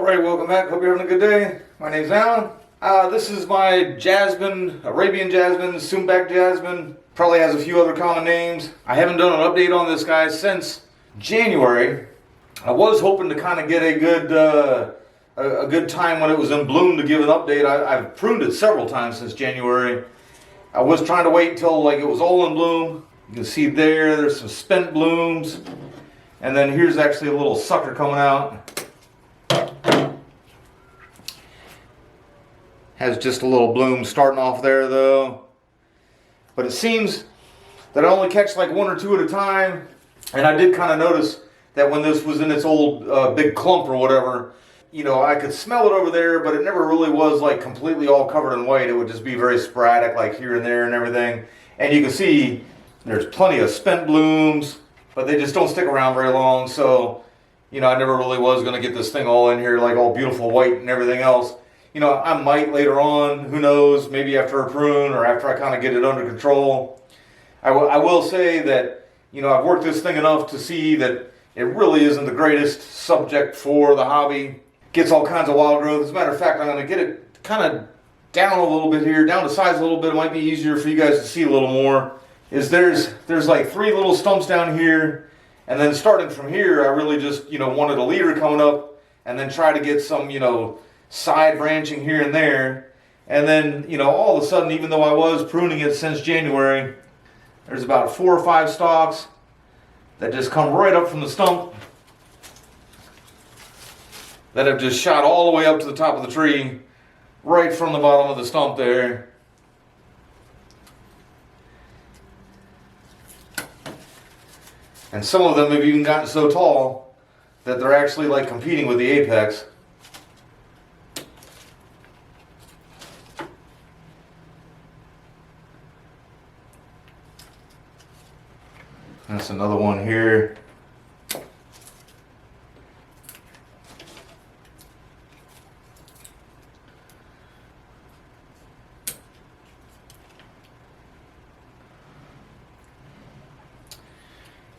Alright, welcome back. Hope you're having a good day. My name's Alan. This is my jasmine, Arabian jasmine, Sumbac jasmine. Probably has a few other common names. I haven't done an update on this guy since January. I was hoping to kind of get a good time when it was in bloom to give an update. I've pruned it several times since January. I was trying to wait until like it was all in bloom. You can see there's some spent blooms. And then here's actually a little sucker coming out. Has just a little bloom starting off there though. But it seems that I only catch like one or two at a time. And I did kind of notice that when this was in its old big clump or whatever, you know, I could smell it over there, but it never really was like completely all covered in white. It would just be very sporadic, like here and there and everything. And you can see there's plenty of spent blooms, but they just don't stick around very long. So, you know, I never really was going to get this thing all in here like all beautiful white and everything else. You know, I might later on, who knows, maybe after a prune or after I kind of get it under control. I will say that, you know, I've worked this thing enough to see that it really isn't the greatest subject for the hobby. Gets all kinds of wild growth. As a matter of fact, I'm going to get it kind of down a little bit here, down to size a little bit. It might be easier for you guys to see a little more. There's like 3 little stumps down here, and then starting from here, I really just, you know, wanted a leader coming up, and then try to get some, you know, side branching here and there. And then, you know, all of a sudden, even though I was pruning it since January, there's about 4 or 5 stalks that just come right up from the stump that have just shot all the way up to the top of the tree, right from the bottom of the stump there. And some of them have even gotten so tall that they're actually like competing with the apex. That's another one here.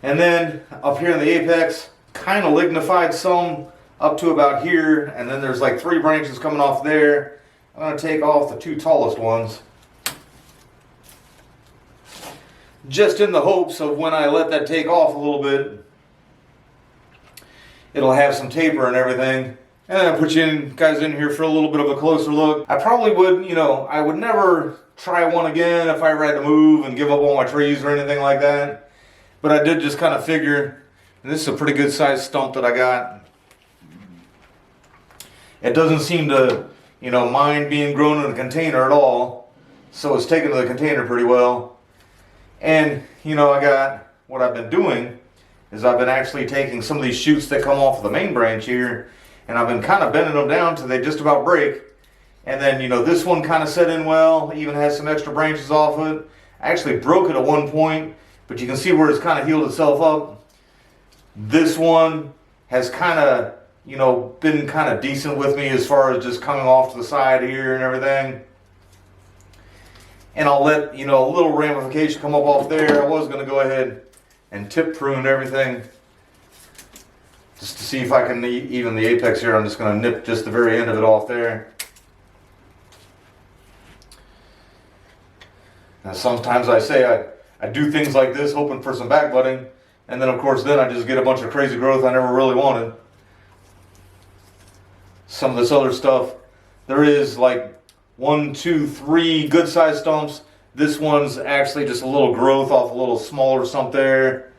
And then up here in the apex, kind of lignified some up to about here. And then there's like 3 branches coming off there. I'm going to take off the 2 tallest ones, just in the hopes of when I let that take off a little bit, it'll have some taper and everything. And I'll put you guys in here for a little bit of a closer look. I probably would, you know, I would never try one again if I ever had to move and give up all my trees or anything like that. But I did just kind of figure, and this is a pretty good sized stump that I got. It doesn't seem to, you know, mind being grown in a container at all. So it's taken to the container pretty well. And, you know, what I've been doing is I've been actually taking some of these shoots that come off of the main branch here, and I've been kind of bending them down till they just about break. And then, you know, this one kind of set in well, even has some extra branches off it. I actually broke it at one point, but you can see where it's kind of healed itself up. This one has kind of, you know, been kind of decent with me as far as just coming off to the side here and everything. And I'll let, you know, a little ramification come up off there. I was going to go ahead and tip prune everything just to see if I can even the apex here. I'm just going to nip just the very end of it off there. Now sometimes I say I do things like this hoping for some back budding, and then of course then I just get a bunch of crazy growth I never really wanted. Some of this other stuff, there is like 1, 2, 3 good sized stumps. This one's actually just a little growth off a little smaller stump there.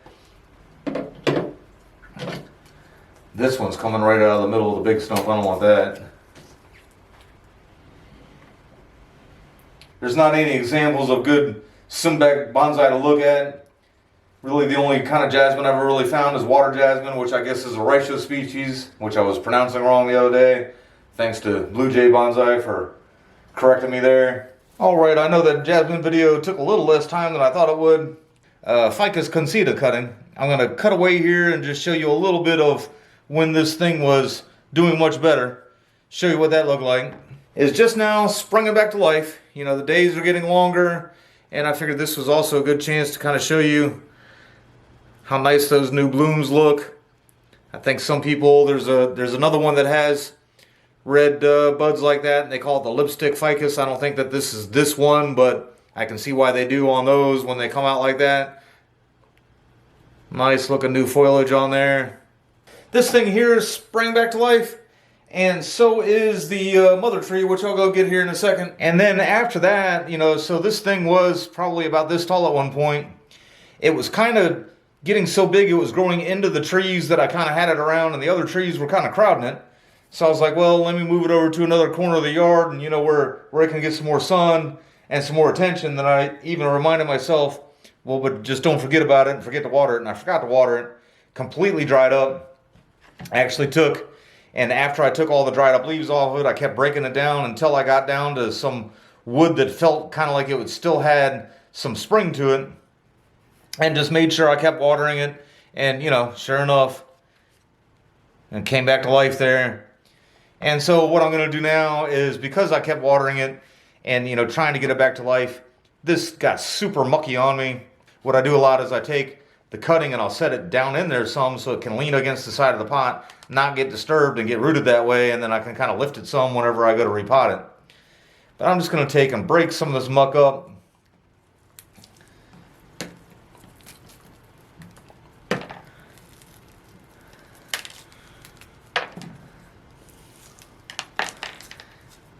This one's coming right out of the middle of the big stump. I don't want that. There's not any examples of good Sumbac bonsai to look at. Really the only kind of jasmine I've ever really found is water jasmine, which I guess is a Reishi species, which I was pronouncing wrong the other day. Thanks to Blue Jay Bonsai for correcting me there. Alright, I know that jasmine video took a little less time than I thought it would. Ficus Concinna cutting. I'm going to cut away here and just show you a little bit of when this thing was doing much better. Show you what that looked like. It's just now springing back to life. You know, the days are getting longer, and I figured this was also a good chance to kind of show you how nice those new blooms look. I think some people, there's another one that has red buds like that, and they call it the lipstick ficus. I don't think that this is this one, but I can see why they do on those when they come out like that. Nice looking new foliage on there. This thing here is sprang back to life, and so is the mother tree, which I'll go get here in a second. And then after that, you know, so this thing was probably about this tall at one point. It was kind of getting so big it was growing into the trees that I kind of had it around, and the other trees were kind of crowding it. So I was like, well, let me move it over to another corner of the yard, and you know, where it can get some more sun and some more attention. Then I even reminded myself, well, but just don't forget about it and forget to water it. And I forgot to water it. Completely dried up. I actually took, and after I took all the dried up leaves off of it, I kept breaking it down until I got down to some wood that felt kind of like it would still had some spring to it. And just made sure I kept watering it. And, you know, sure enough, it came back to life there. And so what I'm going to do now is, because I kept watering it and, you know, trying to get it back to life, this got super mucky on me. What I do a lot is I take the cutting and I'll set it down in there some so it can lean against the side of the pot, not get disturbed and get rooted that way, and then I can kind of lift it some whenever I go to repot it. But I'm just going to take and break some of this muck up.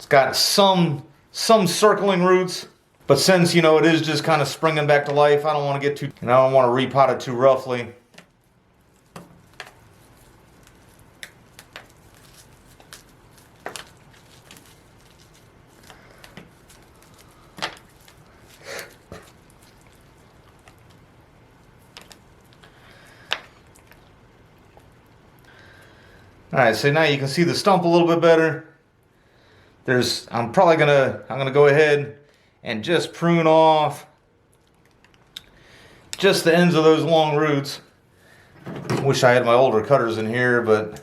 Got some circling roots, but since, you know, it is just kind of springing back to life, I don't want to get too, and I don't want to repot it too roughly. All right, so now you can see the stump a little bit better. I'm gonna go ahead and just prune off just the ends of those long roots. Wish I had my older cutters in here, but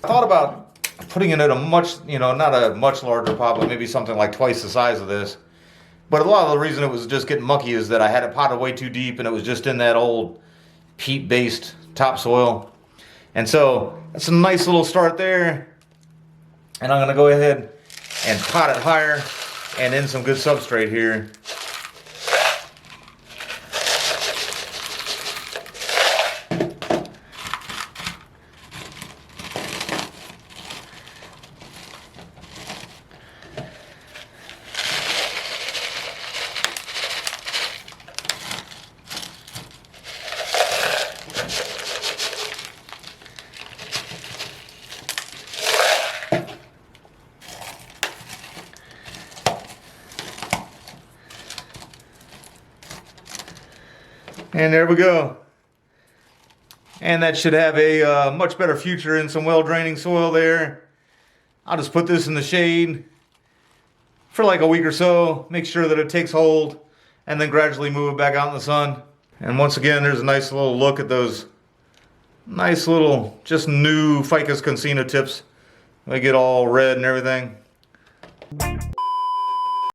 I thought about putting it in a much, you know, not a much larger pot, but maybe something like twice the size of this. But a lot of the reason it was just getting mucky is that I had it potted way too deep, and it was just in that old peat-based topsoil. And so that's a nice little start there. And I'm going to go ahead and pot it higher and in some good substrate here. And there we go. And that should have a much better future in some well-draining soil there. I'll just put this in the shade for like a week or so, make sure that it takes hold, and then gradually move it back out in the sun. And once again, there's a nice little look at those nice little, just new Ficus Concinna tips. They get all red and everything.